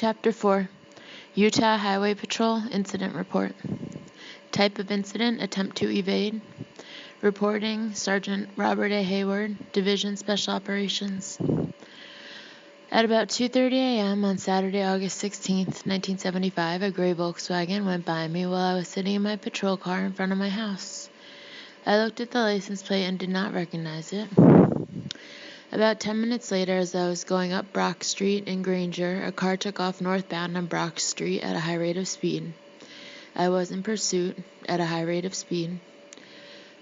Chapter 4, Utah Highway Patrol Incident Report. Type of incident, attempt to evade. Reporting, Sergeant Robert A. Hayward, Division Special Operations. At about 2:30 a.m. on Saturday, August 16, 1975, a gray Volkswagen went by me while I was sitting in my patrol car in front of my house. I looked at the license plate and did not recognize it. About 10 minutes later, as I was going up Brock Street in Granger, a car took off northbound on Brock Street at a high rate of speed. I was in pursuit at a high rate of speed.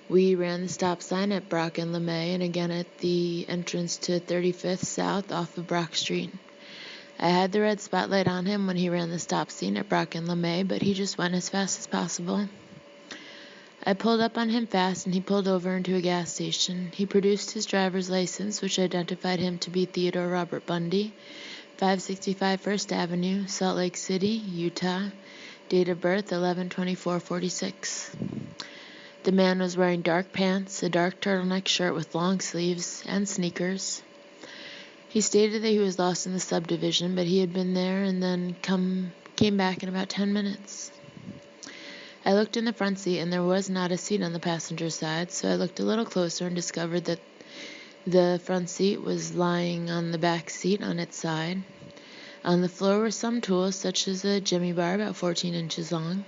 We ran the stop sign at Brock and LeMay and again at the entrance to 35th South off of Brock Street. I had the red spotlight on him when he ran the stop sign at Brock and LeMay, but he just went as fast as possible. I pulled up on him fast, and he pulled over into a gas station. He produced his driver's license, which identified him to be Theodore Robert Bundy, 565 First Avenue, Salt Lake City, Utah, date of birth 11/24/46. The man was wearing dark pants, a dark turtleneck shirt with long sleeves, and sneakers. He stated that he was lost in the subdivision, but he had been there and then came back in about 10 minutes. I looked in the front seat, and there was not a seat on the passenger side, so I looked a little closer and discovered that the front seat was lying on the back seat on its side. On the floor were some tools, such as a jimmy bar about 14 inches long.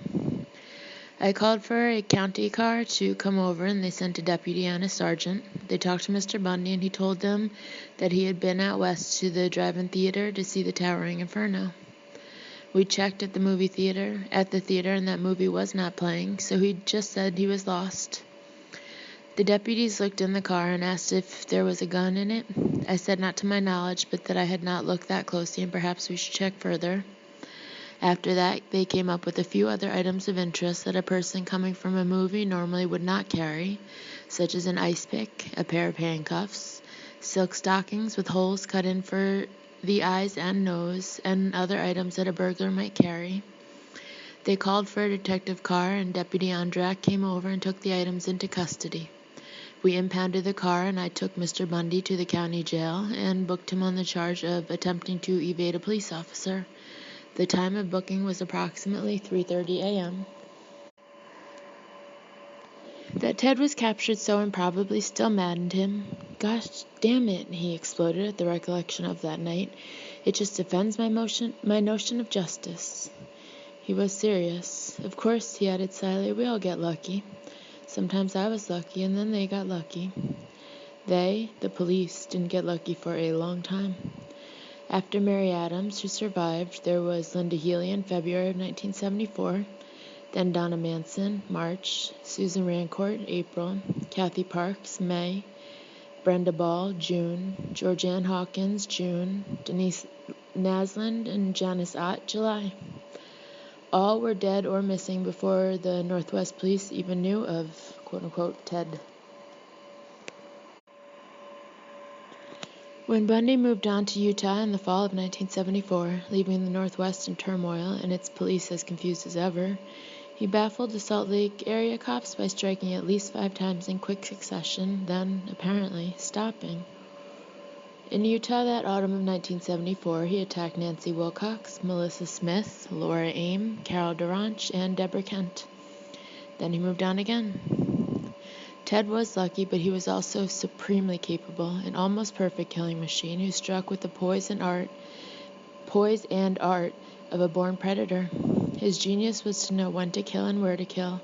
I called for a county car to come over, and they sent a deputy and a sergeant. They talked to Mr. Bundy, and he told them that he had been out west to the drive-in theater to see the Towering Inferno. We checked at the theater, and that movie was not playing, so he just said he was lost. The deputies looked in the car and asked if there was a gun in it. I said not to my knowledge, but that I had not looked that closely and perhaps we should check further. After that, they came up with a few other items of interest that a person coming from a movie normally would not carry, such as an ice pick, a pair of handcuffs, silk stockings with holes cut in for the eyes and nose, and other items that a burglar might carry. They called for a detective car, and Deputy Andrak came over and took the items into custody. We impounded the car, and I took Mr. Bundy to the county jail and booked him on the charge of attempting to evade a police officer. The time of booking was approximately 3:30 a.m. That Ted was captured so improbably still maddened him. "Gosh damn it," he exploded at the recollection of that night. "It just offends my notion of justice." He was serious. "Of course," he added slyly, "we all get lucky. Sometimes I was lucky, and then they got lucky." They, the police, didn't get lucky for a long time. After Mary Adams, who survived, there was Linda Healy in February of 1974, then Donna Manson, March, Susan Rancourt, April, Kathy Parks, May, Brenda Ball, June, Georgianne Hawkins, June, Denise Naslund, and Janice Ott, July. All were dead or missing before the Northwest Police even knew of, quote-unquote, Ted. When Bundy moved on to Utah in the fall of 1974, leaving the Northwest in turmoil and its police as confused as ever, he baffled the Salt Lake area cops by striking at least 5 times in quick succession, then, apparently, stopping. In Utah that autumn of 1974, he attacked Nancy Wilcox, Melissa Smith, Laura Aim, Carol Duranch, and Deborah Kent. Then he moved on again. Ted was lucky, but he was also supremely capable, an almost perfect killing machine who struck with the poise and art of a born predator. His genius was to know when to kill and where to kill,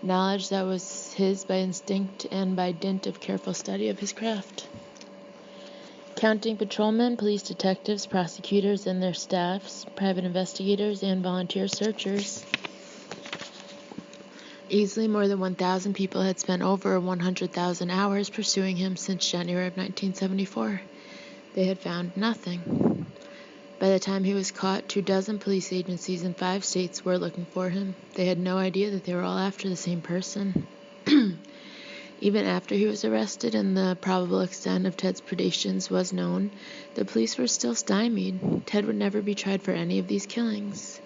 knowledge that was his by instinct and by dint of careful study of his craft. Counting patrolmen, police detectives, prosecutors and their staffs, private investigators, and volunteer searchers, easily more than 1,000 people had spent over 100,000 hours pursuing him since January of 1974. They had found nothing. By the time he was caught, 24 police agencies in 5 states were looking for him. They had no idea that they were all after the same person. Even after he was arrested and the probable extent of Ted's predations was known, the police were still stymied. Ted would never be tried for any of these killings.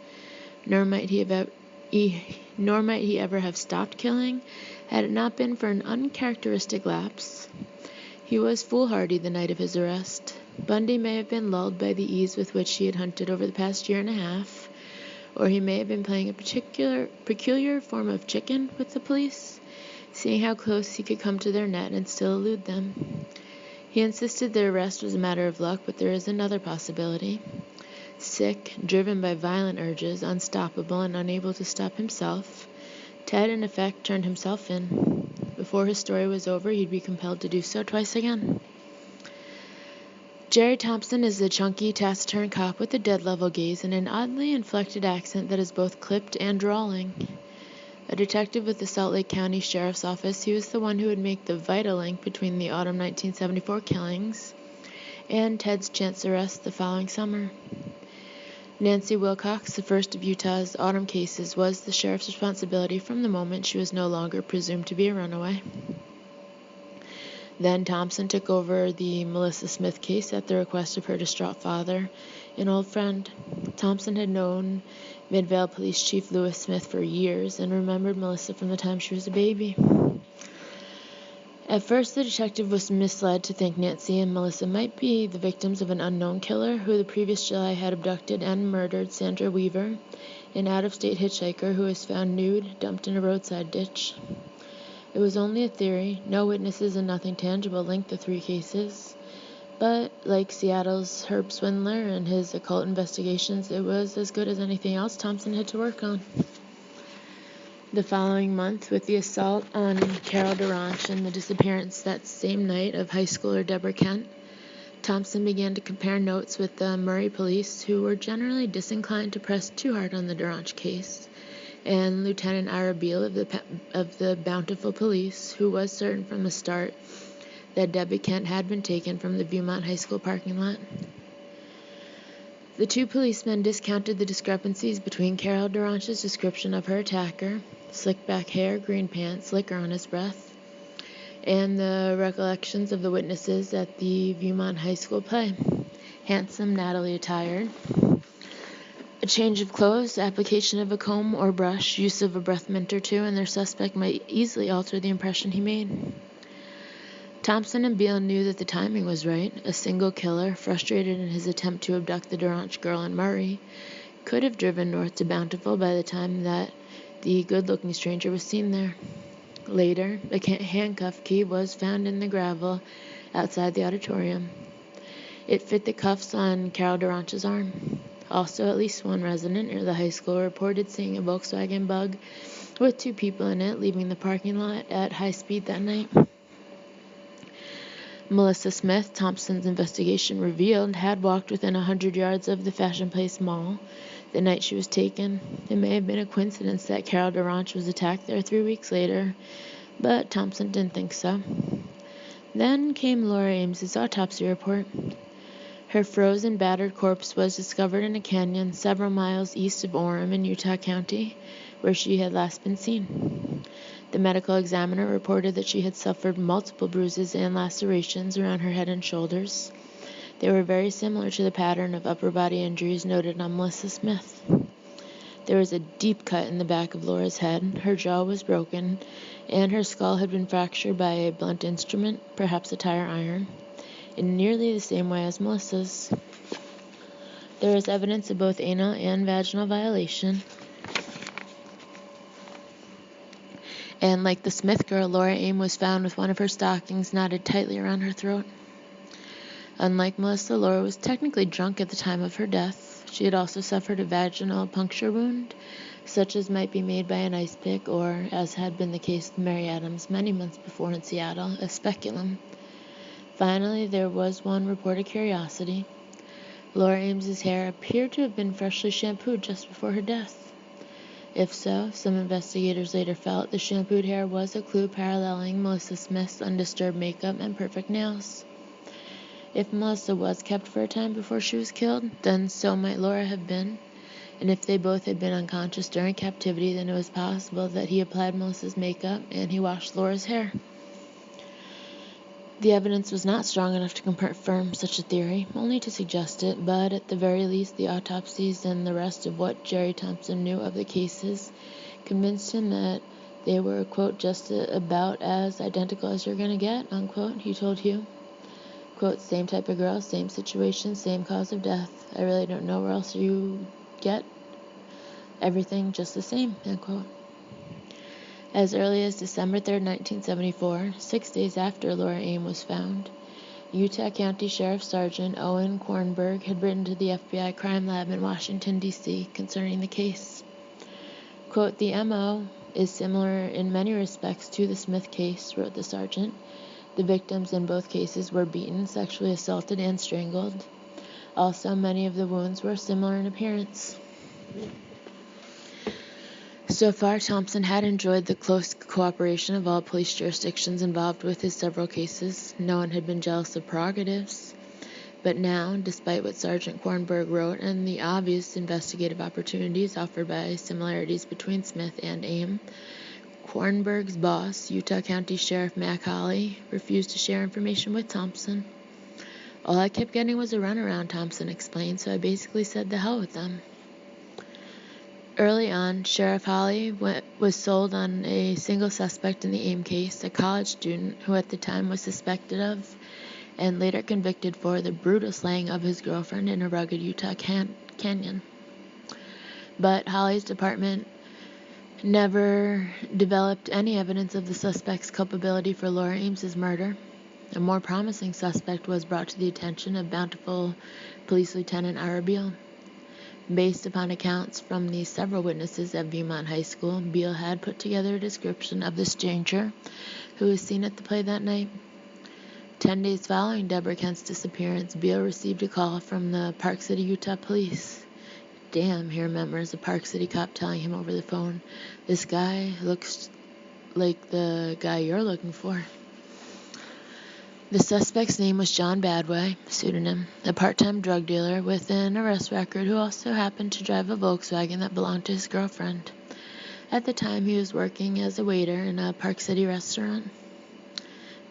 Nor might he ever have stopped killing had it not been for an uncharacteristic lapse. He was foolhardy the night of his arrest. Bundy may have been lulled by the ease with which he had hunted over the past year and a half, or he may have been playing a peculiar form of chicken with the police, seeing how close he could come to their net and still elude them. He insisted their arrest was a matter of luck, but there is another possibility. Sick, driven by violent urges, unstoppable and unable to stop himself, Ted in effect turned himself in. Before his story was over, he'd be compelled to do so twice again. Jerry Thompson is a chunky, taciturn cop with a dead-level gaze and an oddly inflected accent that is both clipped and drawling. A detective with the Salt Lake County Sheriff's Office, he was the one who would make the vital link between the autumn 1974 killings and Ted's chance arrest the following summer. Nancy Wilcox, the first of Utah's autumn cases, was the sheriff's responsibility from the moment she was no longer presumed to be a runaway. Then Thompson took over the Melissa Smith case at the request of her distraught father, an old friend. Thompson had known Midvale Police Chief Lewis Smith for years and remembered Melissa from the time she was a baby. At first, the detective was misled to think Nancy and Melissa might be the victims of an unknown killer who the previous July had abducted and murdered Sandra Weaver, an out-of-state hitchhiker who was found nude, dumped in a roadside ditch. It was only a theory. No witnesses and nothing tangible linked the three cases. But, like Seattle's Herb Swindler and his occult investigations, it was as good as anything else Thompson had to work on. The following month, with the assault on Carol DeRanche and the disappearance that same night of high schooler Deborah Kent, Thompson began to compare notes with the Murray police, who were generally disinclined to press too hard on the DeRanche case, and Lieutenant Ira Beale of the Bountiful Police, who was certain from the start that Debbie Kent had been taken from the Viewmont High School parking lot. The two policemen discounted the discrepancies between Carol DeRanche's description of her attacker, slick back hair, green pants, liquor on his breath, and the recollections of the witnesses at the Viewmont High School play. Handsome, nattily attired. A change of clothes, application of a comb or brush, use of a breath mint or two, and their suspect might easily alter the impression he made. Thompson and Beale knew that the timing was right. A single killer, frustrated in his attempt to abduct the DeRanche girl in Murray, could have driven north to Bountiful by the time that the good-looking stranger was seen there. Later, a handcuff key was found in the gravel outside the auditorium. It fit the cuffs on Carol DeRanche's arm. Also, at least one resident near the high school reported seeing a Volkswagen Bug with two people in it leaving the parking lot at high speed that night. Melissa Smith, Thompson's investigation revealed, had walked within 100 yards of the Fashion Place Mall the night she was taken. It may have been a coincidence that Carol DeRanche was attacked there 3 weeks later, but Thompson didn't think so. Then came Laura Ames's autopsy report. Her frozen, battered corpse was discovered in a canyon several miles east of Orem in Utah County, where she had last been seen. The medical examiner reported that she had suffered multiple bruises and lacerations around her head and shoulders. They were very similar to the pattern of upper body injuries noted on Melissa Smith. There was a deep cut in the back of Laura's head, her jaw was broken, and her skull had been fractured by a blunt instrument, perhaps a tire iron, in nearly the same way as Melissa's. There is evidence of both anal and vaginal violation. And like the Smith girl, Laura Ame was found with one of her stockings knotted tightly around her throat. Unlike Melissa, Laura was technically drunk at the time of her death. She had also suffered a vaginal puncture wound, such as might be made by an ice pick, or, as had been the case with Mary Adams many months before in Seattle, a speculum. Finally, there was one reported curiosity. Laura Ames's hair appeared to have been freshly shampooed just before her death. If so, some investigators later felt the shampooed hair was a clue paralleling Melissa Smith's undisturbed makeup and perfect nails. If Melissa was kept for a time before she was killed, then so might Laura have been. And if they both had been unconscious during captivity, then it was possible that he applied Melissa's makeup and he washed Laura's hair. The evidence was not strong enough to confirm such a theory, only to suggest it, but at the very least the autopsies and the rest of what Jerry Thompson knew of the cases convinced him that they were, quote, just about as identical as you're going to get, unquote, he told Hugh. Quote, same type of girl, same situation, same cause of death. I really don't know where else you get everything just the same, end quote. As early as December 3, 1974, 6 days after Laura Aim was found, Utah County Sheriff Sergeant Owen Kornberg had written to the FBI crime lab in Washington, D.C. concerning the case. Quote, the M.O. is similar in many respects to the Smith case, wrote the sergeant. The victims in both cases were beaten, sexually assaulted, and strangled. Also, many of the wounds were similar in appearance. So far, Thompson had enjoyed the close cooperation of all police jurisdictions involved with his several cases. No one had been jealous of prerogatives. But now, despite what Sergeant Kornberg wrote and the obvious investigative opportunities offered by similarities between Smith and Aim, Kornberg's boss, Utah County Sheriff Mac Hawley, refused to share information with Thompson. All I kept getting was a runaround, Thompson explained, so I basically said the hell with them. Early on, Sheriff Hawley was sold on a single suspect in the Aim case, a college student who at the time was suspected of and later convicted for the brutal slaying of his girlfriend in a rugged Utah canyon. But Hawley's department never developed any evidence of the suspect's culpability for Laura Ames's murder. A more promising suspect was brought to the attention of Bountiful Police Lieutenant Ira Beal. Based upon accounts from the several witnesses at Viewmont High School, Beal had put together a description of the stranger who was seen at the play that night. 10 days following Deborah Kent's disappearance, Beal received a call from the Park City, Utah police. Damn, he remembers a Park City cop telling him over the phone, this guy looks like the guy you're looking for. The suspect's name was John Badway, pseudonym, a part-time drug dealer with an arrest record who also happened to drive a Volkswagen that belonged to his girlfriend. At the time, he was working as a waiter in a Park City restaurant.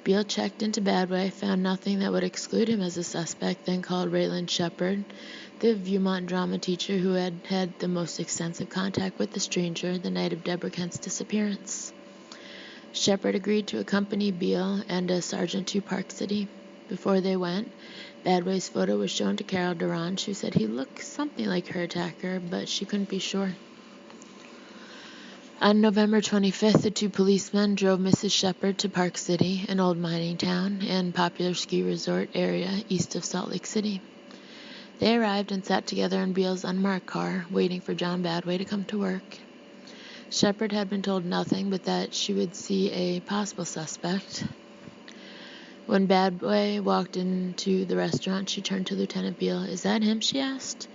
Beal checked into Badway, found nothing that would exclude him as a suspect, then called Raylan Shepard, the Viewmont drama teacher who had had the most extensive contact with the stranger the night of Deborah Kent's disappearance. Shepard agreed to accompany Beal and a sergeant to Park City. Before they went, Badway's photo was shown to Carol Durange, who said he looked something like her attacker, but she couldn't be sure. On November 25th, the two policemen drove Mrs. Shepard to Park City, an old mining town and popular ski resort area east of Salt Lake City. They arrived and sat together in Beal's unmarked car, waiting for John Badway to come to work. Shepard had been told nothing but that she would see a possible suspect. When Badway walked into the restaurant, she turned to Lieutenant Beal. Is that him? She asked.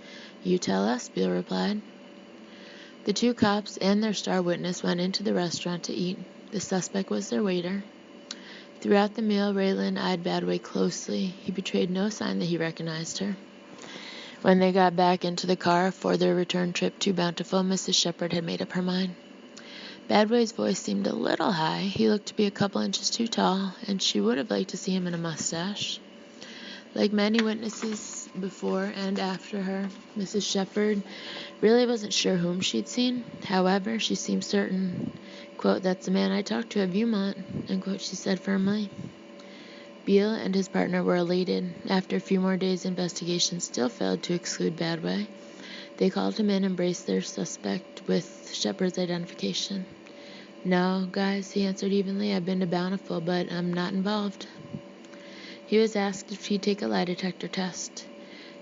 You tell us, Beal replied. The two cops and their star witness went into the restaurant to eat. The suspect was their waiter. Throughout the meal, Raylan eyed Badway closely. He betrayed no sign that he recognized her. When they got back into the car for their return trip to Bountiful, Mrs. Shepard had made up her mind. Badway's voice seemed a little high. He looked to be a couple inches too tall, and she would have liked to see him in a mustache. Like many witnesses before and after her, Mrs. Shepard really wasn't sure whom she'd seen. However, she seemed certain. Quote, that's the man I talked to at Viewmont, end quote, she said firmly. Beal and his partner were elated. After a few more days, investigation still failed to exclude Badway. They called him in and braced their suspect with Shepard's identification. No, guys, he answered evenly. I've been to Bountiful, but I'm not involved. He was asked if he'd take a lie detector test.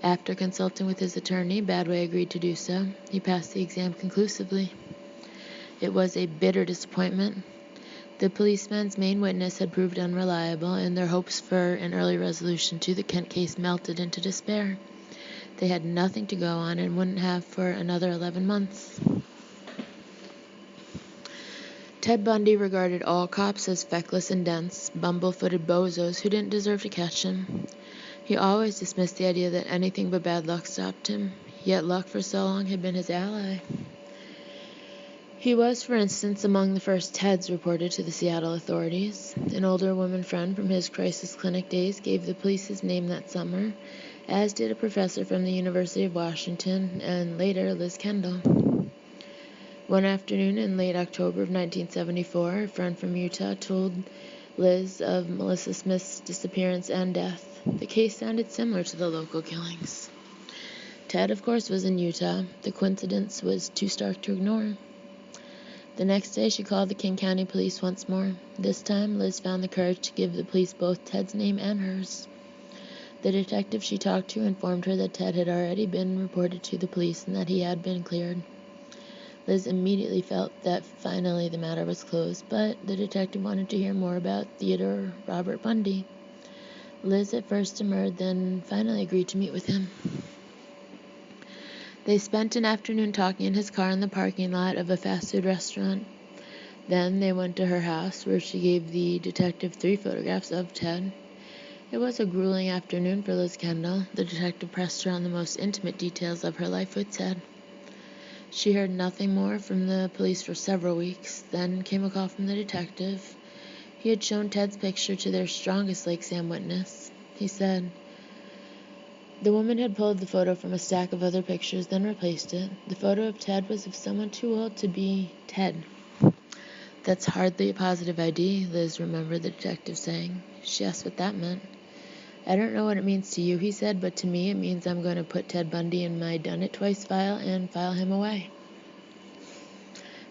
After consulting with his attorney, Badway agreed to do so. He passed the exam conclusively. It was a bitter disappointment. The policeman's main witness had proved unreliable, and their hopes for an early resolution to the Kent case melted into despair. They had nothing to go on and wouldn't have for another 11 months. Ted Bundy regarded all cops as feckless and dense, bumble-footed bozos who didn't deserve to catch him. He always dismissed the idea that anything but bad luck stopped him, yet luck for so long had been his ally. He was, for instance, among the first Teds reported to the Seattle authorities. An older woman friend from his crisis clinic days gave the police his name that summer, as did a professor from the University of Washington, and later Liz Kendall. One afternoon in late October of 1974, a friend from Utah told Liz of Melissa Smith's disappearance and death. The case sounded similar to the local killings. Ted, of course, was in Utah. The coincidence was too stark to ignore. The next day, she called the King County Police once more. This time, Liz found the courage to give the police both Ted's name and hers. The detective she talked to informed her that Ted had already been reported to the police and that he had been cleared. Liz immediately felt that finally the matter was closed, but the detective wanted to hear more about Theodore Robert Bundy. Liz at first demurred, then finally agreed to meet with him. They spent an afternoon talking in his car in the parking lot of a fast food restaurant. Then they went to her house, where she gave the detective 3 photographs of Ted. It was a grueling afternoon for Liz Kendall. The detective pressed her on the most intimate details of her life with Ted. She heard nothing more from the police for several weeks. Then came a call from the detective. He had shown Ted's picture to their strongest Lake Sam witness. He said, the woman had pulled the photo from a stack of other pictures, then replaced it. The photo of Ted was of someone too old to be Ted. That's hardly a positive ID, Liz remembered the detective saying. She asked what that meant. I don't know what it means to you, he said, but to me it means I'm going to put Ted Bundy in my done it twice file and file him away.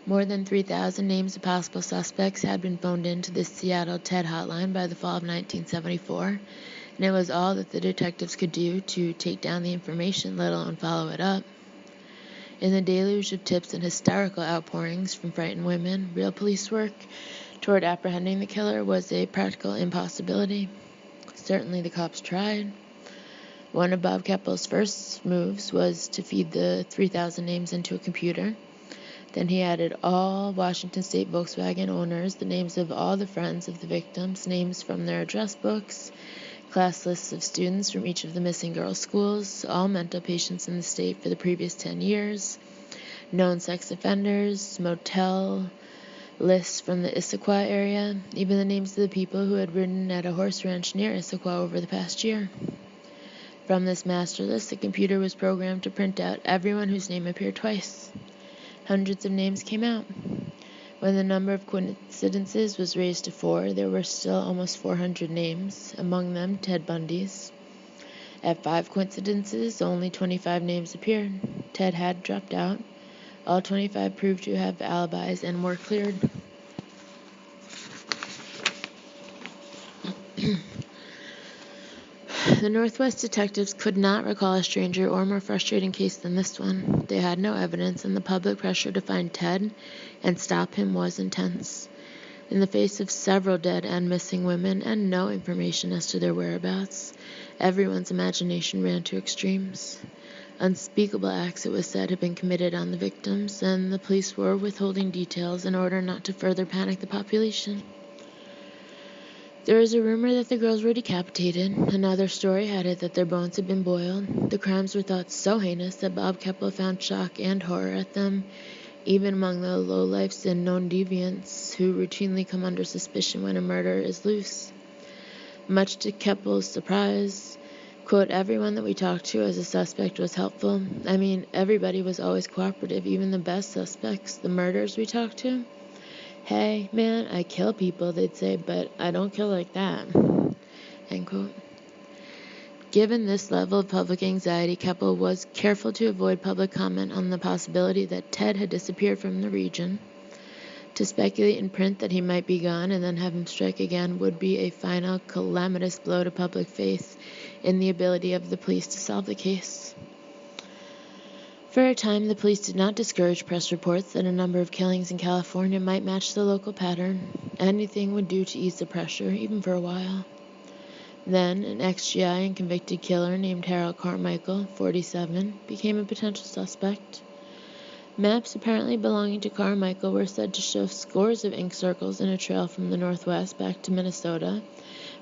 More than 3,000 names of possible suspects had been phoned into the Seattle Ted hotline by the fall of 1974, and it was all that the detectives could do to take down the information, let alone follow it up. In the deluge of tips and hysterical outpourings from frightened women, real police work toward apprehending the killer was a practical impossibility. Certainly the cops tried. One of Bob Keppel's first moves was to feed the 3,000 names into a computer. Then he added all Washington State Volkswagen owners, the names of all the friends of the victims, names from their address books, class lists of students from each of the missing girls' schools, all mental patients in the state for the previous 10 years, known sex offenders, motel lists from the Issaquah area, even the names of the people who had ridden at a horse ranch near Issaquah over the past year. From this master list, the computer was programmed to print out everyone whose name appeared twice. Hundreds of names came out. When the number of coincidences was raised to 4, there were still almost 400 names, among them Ted Bundy's. At 5 coincidences, only 25 names appeared. Ted had dropped out. All 25 proved to have alibis and were cleared. The Northwest detectives could not recall a stranger or more frustrating case than this one. They had no evidence, and the public pressure to find Ted and stop him was intense. In the face of several dead and missing women and no information as to their whereabouts, everyone's imagination ran to extremes. Unspeakable acts, it was said, had been committed on the victims, and the police were withholding details in order not to further panic the population. There was a rumor that the girls were decapitated. Another story had it that their bones had been boiled. The crimes were thought so heinous that Bob Keppel found shock and horror at them, even among the lowlifes and known deviants who routinely come under suspicion when a murder is loose. Much to Keppel's surprise, quote, everyone that we talked to as a suspect was helpful. I mean, everybody was always cooperative, even the best suspects, the murderers we talked to. Hey, man, I kill people, they'd say, but I don't kill like that, end quote. Given this level of public anxiety, Keppel was careful to avoid public comment on the possibility that Ted had disappeared from the region. To speculate in print that he might be gone and then have him strike again would be a final calamitous blow to public faith in the ability of the police to solve the case. For a time, the police did not discourage press reports that a number of killings in California might match the local pattern. Anything would do to ease the pressure, even for a while. Then, an ex-GI and convicted killer named Harold Carmichael, 47, became a potential suspect. Maps apparently belonging to Carmichael were said to show scores of ink circles in a trail from the northwest back to Minnesota,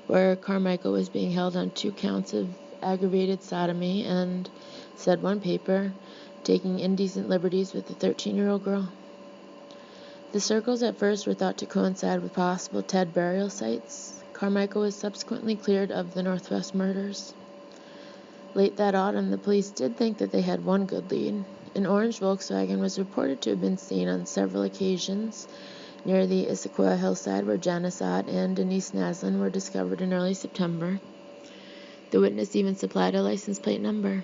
where Carmichael was being held on 2 counts of aggravated sodomy and, said one paper, taking indecent liberties with a 13-year-old girl. The circles at first were thought to coincide with possible Ted burial sites. Carmichael was subsequently cleared of the Northwest murders. Late that autumn, the police did think that they had one good lead. An orange Volkswagen was reported to have been seen on several occasions near the Issaquah hillside where Janice Ott and Denise Naslin were discovered in early September. The witness even supplied a license plate number.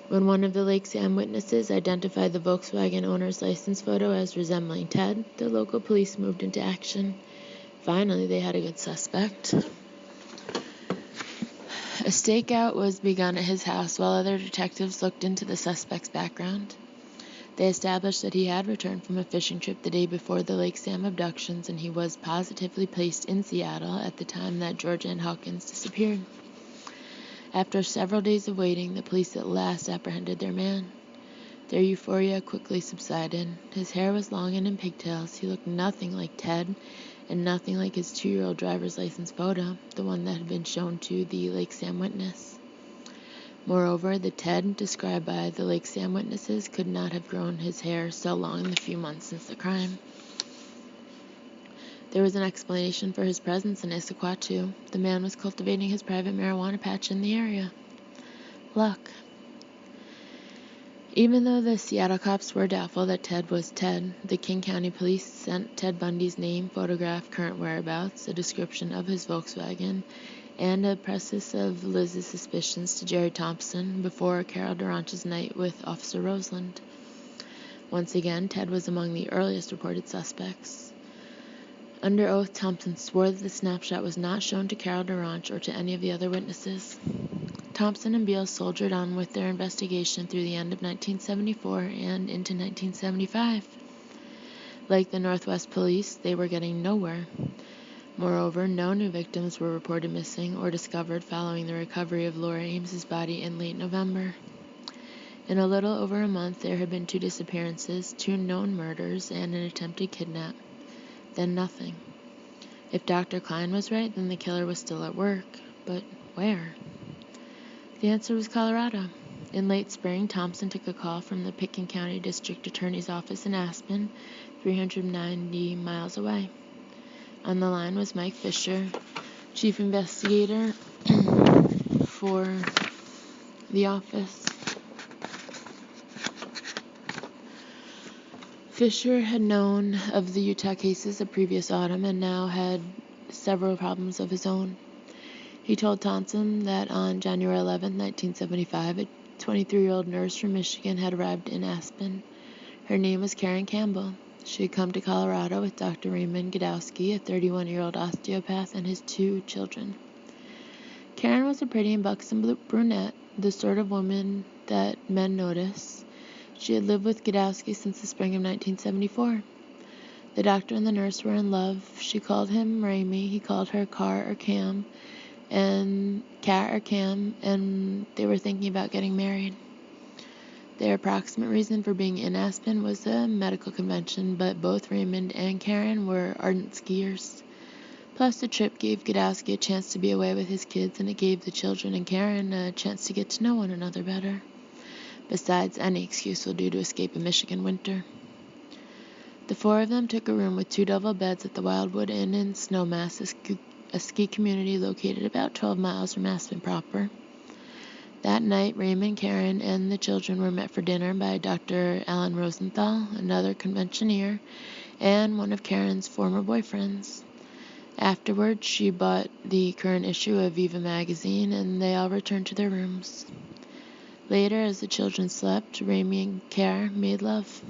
When one of the Lake Sam witnesses identified the Volkswagen owner's license photo as resembling Ted, the local police moved into action. Finally, they had a good suspect. A stakeout was begun at his house while other detectives looked into the suspect's background. They established that he had returned from a fishing trip the day before the Lake Sam abductions, and he was positively placed in Seattle at the time that Georgia Ann Hawkins disappeared. After several days of waiting, the police at last apprehended their man. Their euphoria quickly subsided. His hair was long and in pigtails. He looked nothing like Ted, and nothing like his 2-year-old driver's license photo, the one that had been shown to the Lake Sam witness. Moreover, the Ted described by the Lake Sam witnesses could not have grown his hair so long in the few months since the crime. There was an explanation for his presence in Issaquah, too. The man was cultivating his private marijuana patch in the area. Luck. Even though the Seattle cops were doubtful that Ted was Ted, the King County Police sent Ted Bundy's name, photograph, current whereabouts, a description of his Volkswagen, and a precis of Liz's suspicions to Jerry Thompson before Carol Duranche's night with Officer Roseland. Once again, Ted was among the earliest reported suspects. Under oath, Thompson swore that the snapshot was not shown to Carol Duranche or to any of the other witnesses. Thompson and Beale soldiered on with their investigation through the end of 1974 and into 1975. Like the Northwest Police, they were getting nowhere. Moreover, no new victims were reported missing or discovered following the recovery of Laura Ames's body in late November. In a little over a month, there had been 2 disappearances, 2 known murders, and an attempted kidnap. Then nothing. If Dr. Klein was right, then the killer was still at work. But where? The answer was Colorado. In late spring, Thompson took a call from the Pitkin County District Attorney's office in Aspen, 390 miles away. On the line was Mike Fisher, chief investigator for the office. Fisher had known of the Utah cases the previous autumn and now had several problems of his own. He told Thompson that on January 11, 1975, a 23-year-old nurse from Michigan had arrived in Aspen. Her name was Karen Campbell. She had come to Colorado with Dr. Raymond Gadowski, a 31-year-old osteopath, and his 2 children. Karen was a pretty and buxom brunette, the sort of woman that men notice. She had lived with Gadowski since the spring of 1974. The doctor and the nurse were in love. She called him Ramey, he called her Car or Cam, and Cat or Cam, and they were thinking about getting married. Their approximate reason for being in Aspen was a medical convention, but both Raymond and Karen were ardent skiers. Plus, the trip gave Gadowski a chance to be away with his kids, and it gave the children and Karen a chance to get to know one another better. Besides, any excuse will do to escape a Michigan winter. The 4 of them took a room with 2 double beds at the Wildwood Inn in Snowmass, a ski community located about 12 miles from Aspen proper. That night, Raymond, Karen, and the children were met for dinner by Dr. Alan Rosenthal, another conventioneer, and one of Karen's former boyfriends. Afterwards, she bought the current issue of Viva magazine, and they all returned to their rooms. Later, as the children slept, Ramey and Karen made love.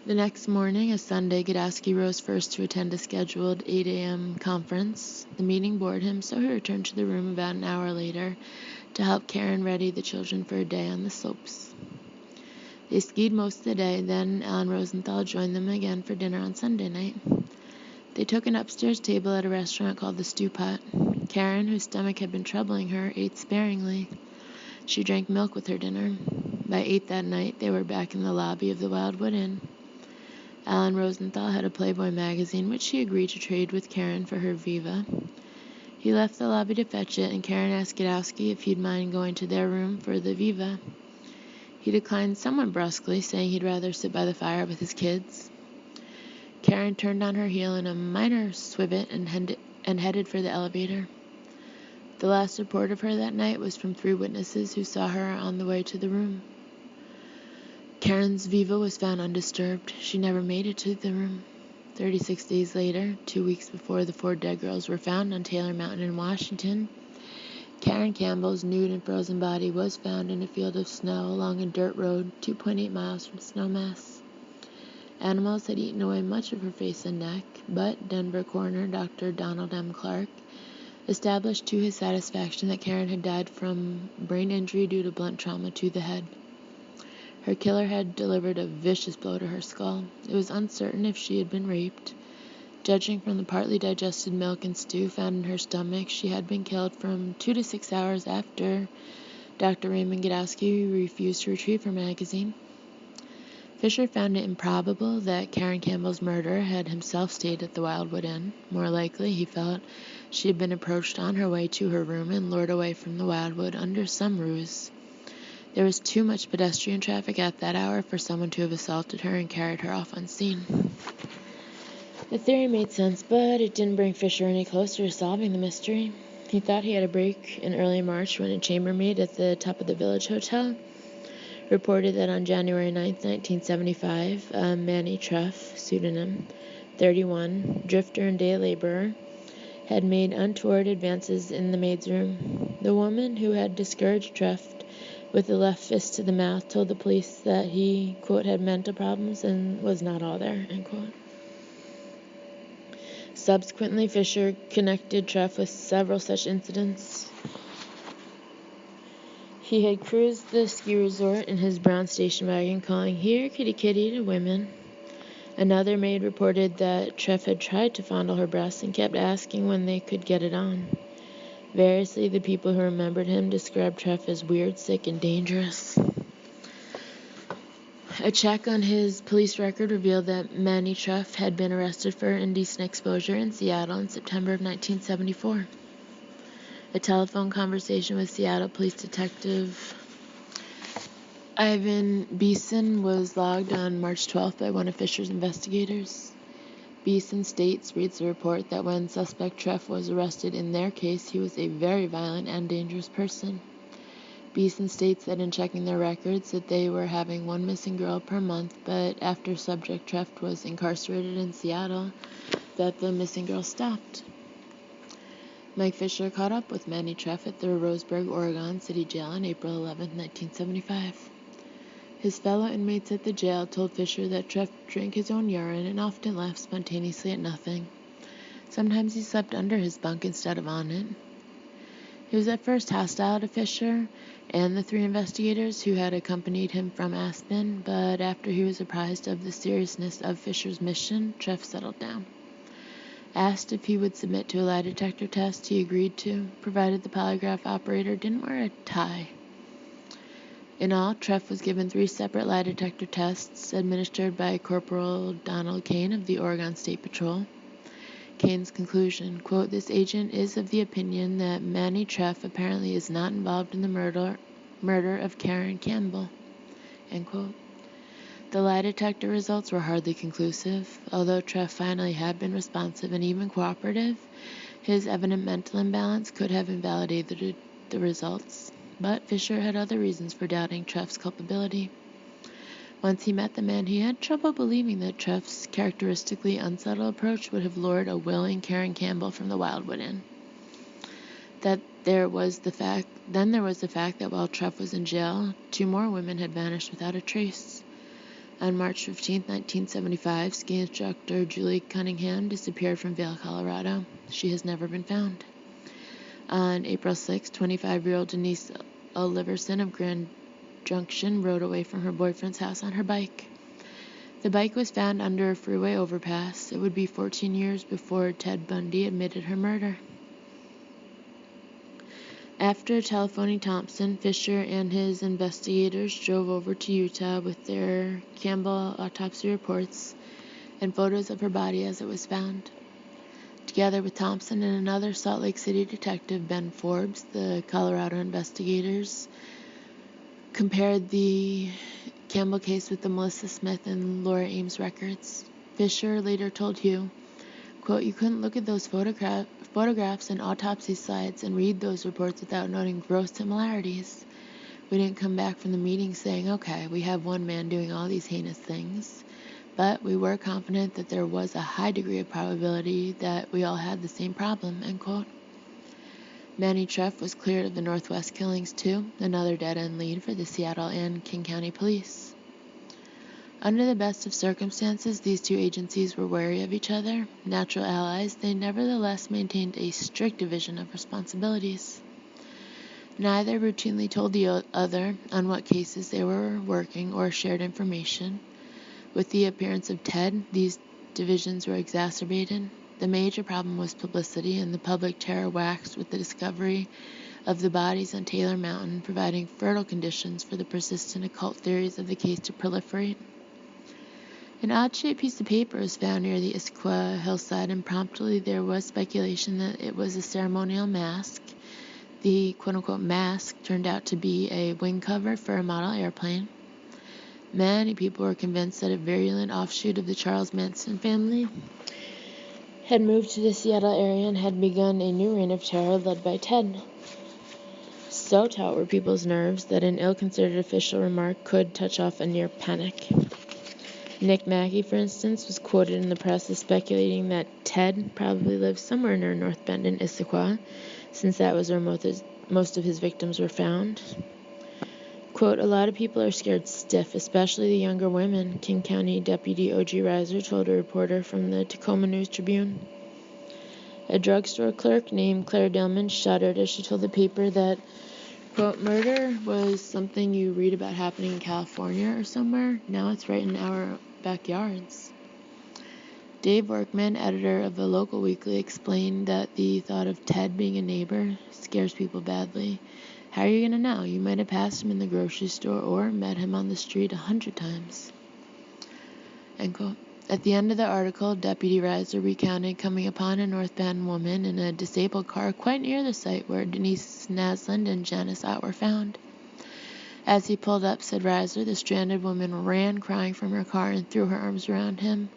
The next morning, a Sunday, Gadowski rose first to attend a scheduled 8 a.m. conference. The meeting bored him, so he returned to the room about an hour later to help Karen ready the children for a day on the slopes. They skied most of the day, then Alan Rosenthal joined them again for dinner on Sunday night. They took an upstairs table at a restaurant called the Stew Pot. Karen, whose stomach had been troubling her, ate sparingly. She drank milk with her dinner. By 8 that night, they were back in the lobby of the Wildwood Inn. Alan Rosenthal had a Playboy magazine, which he agreed to trade with Karen for her Viva. He left the lobby to fetch it, and Karen asked Gadowski if he'd mind going to their room for the Viva. He declined somewhat brusquely, saying he'd rather sit by the fire with his kids. Karen turned on her heel in a minor swivet and headed for the elevator. The last report of her that night was from 3 witnesses who saw her on the way to the room. Karen's Viva was found undisturbed. She never made it to the room. 36 days later, 2 weeks before the 4 dead girls were found on Taylor Mountain in Washington, Karen Campbell's nude and frozen body was found in a field of snow along a dirt road 2.8 miles from Snowmass. Animals had eaten away much of her face and neck, but Denver coroner Dr. Donald M. Clark established to his satisfaction that Karen had died from brain injury due to blunt trauma to the head. Her killer had delivered a vicious blow to her skull. It was uncertain if she had been raped. Judging from the partly digested milk and stew found in her stomach, she had been killed from 2 to 6 hours after Dr. Raymond Godowski refused to retrieve her magazine. Fisher found it improbable that Karen Campbell's murderer had himself stayed at the Wildwood Inn. More likely, he felt, she had been approached on her way to her room and lured away from the Wildwood under some ruse. There was too much pedestrian traffic at that hour for someone to have assaulted her and carried her off unseen. The theory made sense, but it didn't bring Fisher any closer to solving the mystery. He thought he had a break in early March when a chambermaid at the Top of the Village Hotel reported that on January 9, 1975, Manny Treff, pseudonym 31, drifter and day laborer, had made untoward advances in the maid's room. The woman who had discouraged Treff with the left fist to the mouth told the police that he, quote, had mental problems and was not all there, end quote. Subsequently, Fisher connected Treff with several such incidents. He had cruised the ski resort in his brown station wagon, calling, "Here, kitty kitty," to women. Another maid reported that Treff had tried to fondle her breasts and kept asking when they could get it on. Variously, the people who remembered him described Treff as weird, sick, and dangerous. A check on his police record revealed that Manny Treff had been arrested for indecent exposure in Seattle in September of 1974. A telephone conversation with Seattle Police Detective Ivan Beeson was logged on March 12th by one of Fisher's investigators. Beeson states, reads the report, that when suspect Treff was arrested in their case, he was a very violent and dangerous person. Beeson states that in checking their records that they were having one missing girl per month, but after subject Treff was incarcerated in Seattle, that the missing girl stopped. Mike Fisher caught up with Manny Treff at the Roseburg, Oregon City Jail on April 11, 1975. His fellow inmates at the jail told Fisher that Treff drank his own urine and often laughed spontaneously at nothing. Sometimes he slept under his bunk instead of on it. He was at first hostile to Fisher and the 3 investigators who had accompanied him from Aspen, but after he was apprised of the seriousness of Fisher's mission, Treff settled down. Asked if he would submit to a lie detector test, he agreed to, provided the polygraph operator didn't wear a tie. In all, Treff was given 3 separate lie detector tests administered by Corporal Donald Kane of the Oregon State Patrol. Kane's conclusion, quote, "This agent is of the opinion that Manny Treff apparently is not involved in the murder of Karen Campbell," end quote. The lie detector results were hardly conclusive. Although Treff finally had been responsive and even cooperative, his evident mental imbalance could have invalidated the results. But Fisher had other reasons for doubting Treff's culpability. Once he met the man, he had trouble believing that Treff's characteristically unsubtle approach would have lured a willing Karen Campbell from the Wildwood Inn. Then there was the fact that while Treff was in jail, 2 more women had vanished without a trace. On March 15, 1975, ski instructor Julie Cunningham disappeared from Vail, Colorado. She has never been found. On April 6, 25-year-old Denise Oliverson of Grand Junction rode away from her boyfriend's house on her bike. The bike was found under a freeway overpass. It would be 14 years before Ted Bundy admitted her murder. After telephoning Thompson, Fisher and his investigators drove over to Utah with their Campbell autopsy reports and photos of her body as it was found. Together with Thompson and another Salt Lake City detective, Ben Forbes, the Colorado investigators compared the Campbell case with the Melissa Smith and Laura Ames records. Fisher later told Hugh, quote, "You couldn't look at those photographs and autopsy slides and read those reports without noting gross similarities. We didn't come back from the meeting saying, okay, we have one man doing all these heinous things, but we were confident that there was a high degree of probability that we all had the same problem, end quote. Manny Treff was cleared of the Northwest killings too, another dead-end lead for the Seattle and King County Police. Under the best of circumstances, these two agencies were wary of each other. Natural allies, they nevertheless maintained a strict division of responsibilities. Neither routinely told the other on what cases they were working or shared information. With the appearance of Ted, these divisions were exacerbated. The major problem was publicity, and the public terror waxed with the discovery of the bodies on Taylor Mountain, providing fertile conditions for the persistent occult theories of the case to proliferate. An odd-shaped piece of paper was found near the Issaquah hillside, and promptly there was speculation that it was a ceremonial mask. The quote-unquote mask turned out to be a wing cover for a model airplane. Many people were convinced that a virulent offshoot of the Charles Manson family had moved to the Seattle area and had begun a new reign of terror led by Ted. So taut were people's nerves that an ill-considered official remark could touch off a near panic. Nick Mackey, for instance, was quoted in the press as speculating that Ted probably lived somewhere near North Bend in Issaquah, since that was where most of his victims were found. Quote, a lot of people are scared stiff, especially the younger women, King County Deputy O.G. Reiser told a reporter from the Tacoma News Tribune. A drugstore clerk named Claire Dillman shuddered as she told the paper that, quote, murder was something you read about happening in California or somewhere. Now it's right in our backyards. Dave Workman, editor of the local weekly, explained that the thought of Ted being a neighbor scares people badly. How are you going to know? You might have passed him in the grocery store or met him on the street 100 times. End quote. At the end of the article, Deputy Reiser recounted coming upon a North Bend woman in a disabled car quite near the site where Denise Naslund and Janice Ott were found. As he pulled up, said Reiser, the stranded woman ran crying from her car and threw her arms around him.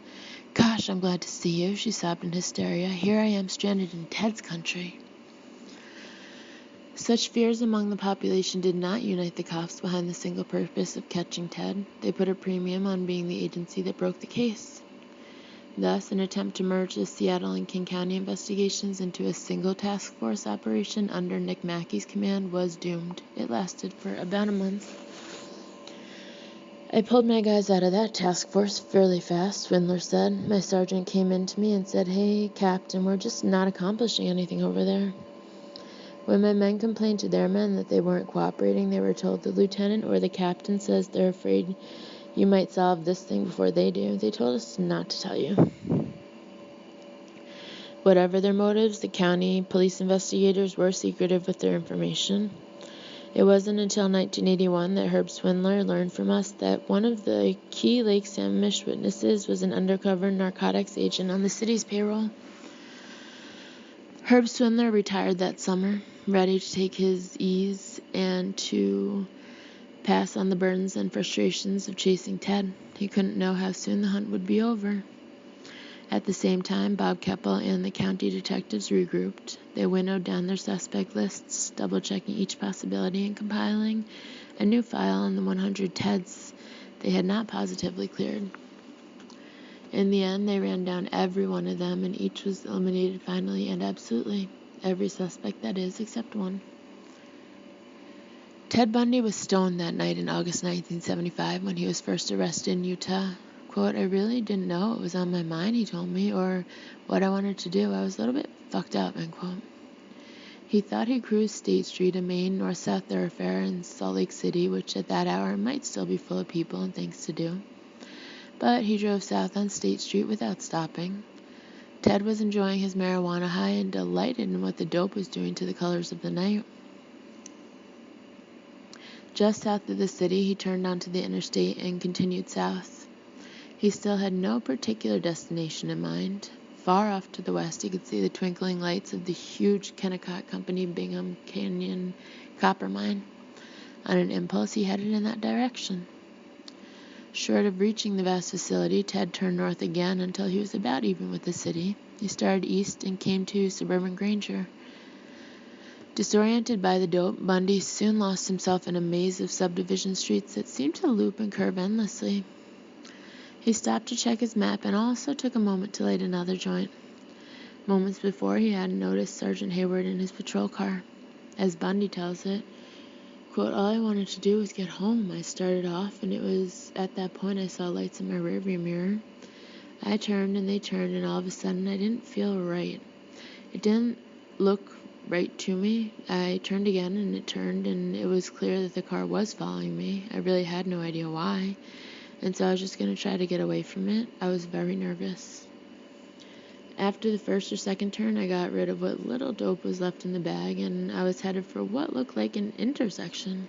Gosh, I'm glad to see you, she sobbed in hysteria. Here I am stranded in Ted's country. Such fears among the population did not unite the cops behind the single purpose of catching Ted. They put a premium on being the agency that broke the case. Thus, an attempt to merge the Seattle and King County investigations into a single task force operation under Nick Mackey's command was doomed. It lasted for about a month. I pulled my guys out of that task force fairly fast, Swindler said. My sergeant came in to me and said, hey, Captain, we're just not accomplishing anything over there. When my men complained to their men that they weren't cooperating, they were told the lieutenant or the captain says they're afraid you might solve this thing before they do. They told us not to tell you. Whatever their motives, the county police investigators were secretive with their information. It wasn't until 1981 that Herb Swindler learned from us that one of the key Lake Sammamish witnesses was an undercover narcotics agent on the city's payroll. Herb Swindler retired that summer, ready to take his ease and to pass on the burdens and frustrations of chasing Ted. He couldn't know how soon the hunt would be over. At the same time, Bob Keppel and the county detectives regrouped. They winnowed down their suspect lists, double-checking each possibility and compiling a new file on the 100 Teds they had not positively cleared. In the end, they ran down every one of them, and each was eliminated finally and absolutely. Every suspect, that is, except one. Ted Bundy was stoned that night in August 1975 when he was first arrested in Utah. Quote, I really didn't know what was on my mind, he told me, or what I wanted to do. I was a little bit fucked up, end quote. He thought he cruised State Street, a main north-south thoroughfare in Salt Lake City, which at that hour might still be full of people and things to do. But he drove south on State Street without stopping. Ted was enjoying his marijuana high and delighted in what the dope was doing to the colors of the night. Just south of the city, he turned onto the interstate and continued south. He still had no particular destination in mind. Far off to the west, he could see the twinkling lights of the huge Kennecott Company Bingham Canyon copper mine. On an impulse, he headed in that direction. Short of reaching the vast facility, Ted turned north again until he was about even with the city. He started east and came to suburban Granger. Disoriented by the dope, Bundy soon lost himself in a maze of subdivision streets that seemed to loop and curve endlessly. He stopped to check his map and also took a moment to light another joint. Moments before, he hadn't noticed Sergeant Hayward in his patrol car. As Bundy tells it, quote, all I wanted to do was get home. I started off, and it was at that point I saw lights in my rearview mirror. I turned, and they turned, and all of a sudden I didn't feel right. It didn't look right to me. I turned again, and it turned, and it was clear that the car was following me. I really had no idea why, and so I was just going to try to get away from it. I was very nervous. After the first or second turn, I got rid of what little dope was left in the bag, and I was headed for what looked like an intersection.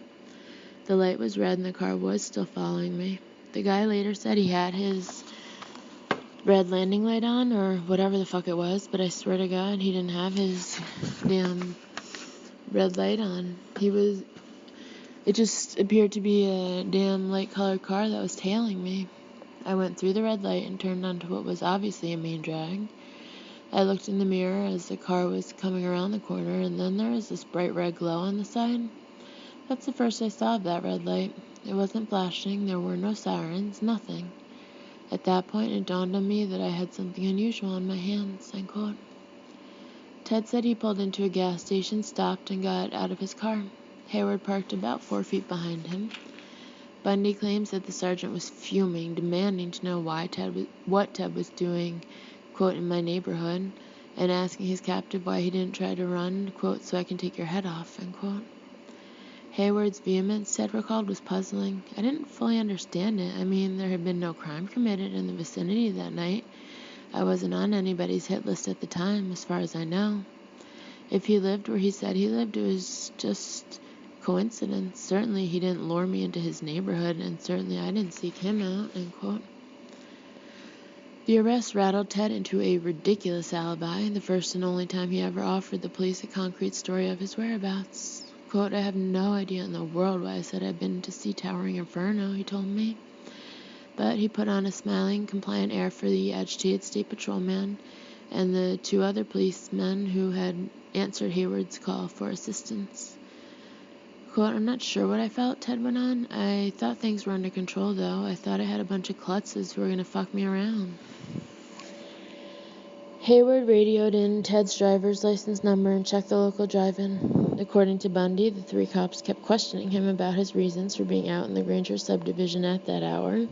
The light was red, and the car was still following me. The guy later said he had his red landing light on, or whatever the fuck it was, but I swear to God, he didn't have his damn red light on. It just appeared to be a damn light-colored car that was tailing me. I went through the red light and turned onto what was obviously a main drag. I looked in the mirror as the car was coming around the corner, and then there was this bright red glow on the side. That's the first I saw of that red light. It wasn't flashing, there were no sirens, nothing. At that point, it dawned on me that I had something unusual on my hands, end quote. Ted said he pulled into a gas station, stopped, and got out of his car. Hayward parked about 4 feet behind him. Bundy claims that the sergeant was fuming, demanding to know what Ted was doing, quote, in my neighborhood, and asking his captive why he didn't try to run, quote, so I can take your head off, end quote. Hayward's vehemence, Ted recalled, was puzzling. I didn't fully understand it. I mean, there had been no crime committed in the vicinity that night. I wasn't on anybody's hit list at the time, as far as I know. If he lived where he said he lived, it was just coincidence. Certainly he didn't lure me into his neighborhood, and certainly I didn't seek him out, end quote. The arrest rattled Ted into a ridiculous alibi, the first and only time he ever offered the police a concrete story of his whereabouts. Quote, I have no idea in the world why I said I'd been to see Towering Inferno, he told me. But he put on a smiling, compliant air for the agitated state patrolman and the 2 other policemen who had answered Hayward's call for assistance. Quote, I'm not sure what I felt, Ted went on. I thought things were under control, though. I thought I had a bunch of klutzes who were going to fuck me around. Hayward radioed in Ted's driver's license number and checked the local drive-in. According to Bundy, the 3 cops kept questioning him about his reasons for being out in the Granger subdivision at that hour,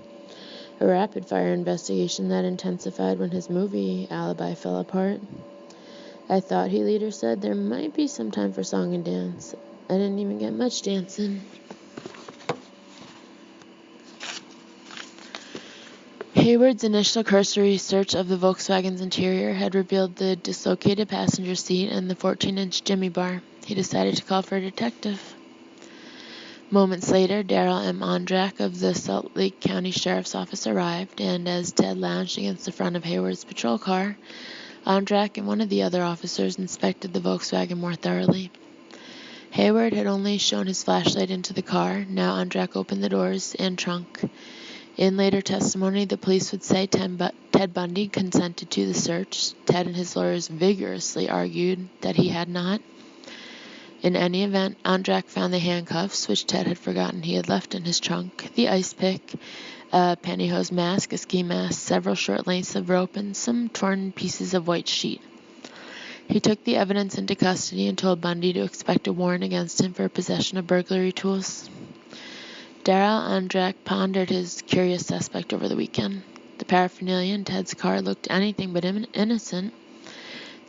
a rapid-fire investigation that intensified when his movie alibi fell apart. I thought, he later said, there might be some time for song and dance. I didn't even get much dancing. Hayward's initial cursory search of the Volkswagen's interior had revealed the dislocated passenger seat and the 14-inch Jimmy bar. He decided to call for a detective. Moments later, Darrell M. Ondrak of the Salt Lake County Sheriff's Office arrived, and as Ted lounged against the front of Hayward's patrol car, Ondrak and one of the other officers inspected the Volkswagen more thoroughly. Hayward had only shown his flashlight into the car. Now Ondrak opened the doors and trunk. In later testimony, the police would say Ted Bundy consented to the search. Ted and his lawyers vigorously argued that he had not. In any event, Ondrak found the handcuffs, which Ted had forgotten he had left in his trunk, the ice pick, a pantyhose mask, a ski mask, several short lengths of rope, and some torn pieces of white sheet. He took the evidence into custody and told Bundy to expect a warrant against him for possession of burglary tools. Darrell Ondrak pondered his curious suspect over the weekend. The paraphernalia in Ted's car looked anything but innocent.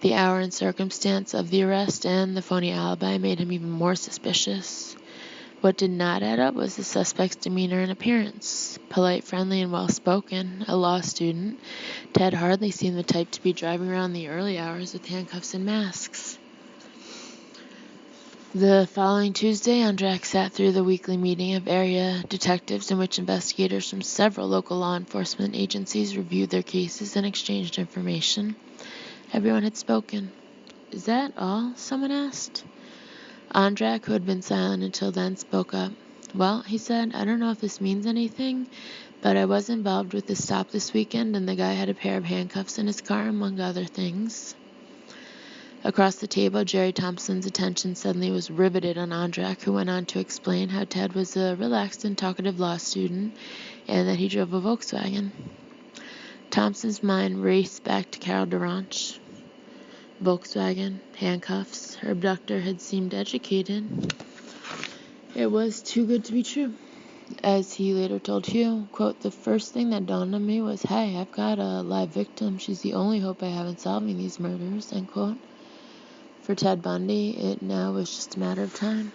The hour and circumstance of the arrest and the phony alibi made him even more suspicious. What did not add up was the suspect's demeanor and appearance. Polite, friendly, and well-spoken, a law student, Ted hardly seemed the type to be driving around the early hours with handcuffs and masks. The following Tuesday, Ondrak sat through the weekly meeting of area detectives in which investigators from several local law enforcement agencies reviewed their cases and exchanged information. Everyone had spoken. Is that all? Someone asked. Ondrak, who had been silent until then, spoke up. Well, he said, I don't know if this means anything, but I was involved with the stop this weekend, and the guy had a pair of handcuffs in his car, among other things. Across the table, Jerry Thompson's attention suddenly was riveted on Andrak, who went on to explain how Ted was a relaxed and talkative law student and that he drove a Volkswagen. Thompson's mind raced back to Carol Durant. Volkswagen, handcuffs. Her abductor had seemed educated. It was too good to be true. As he later told Hugh, quote, "The first thing that dawned on me was, hey, I've got a live victim. She's the only hope I have in solving these murders," end quote. For Ted Bundy, it now was just a matter of time.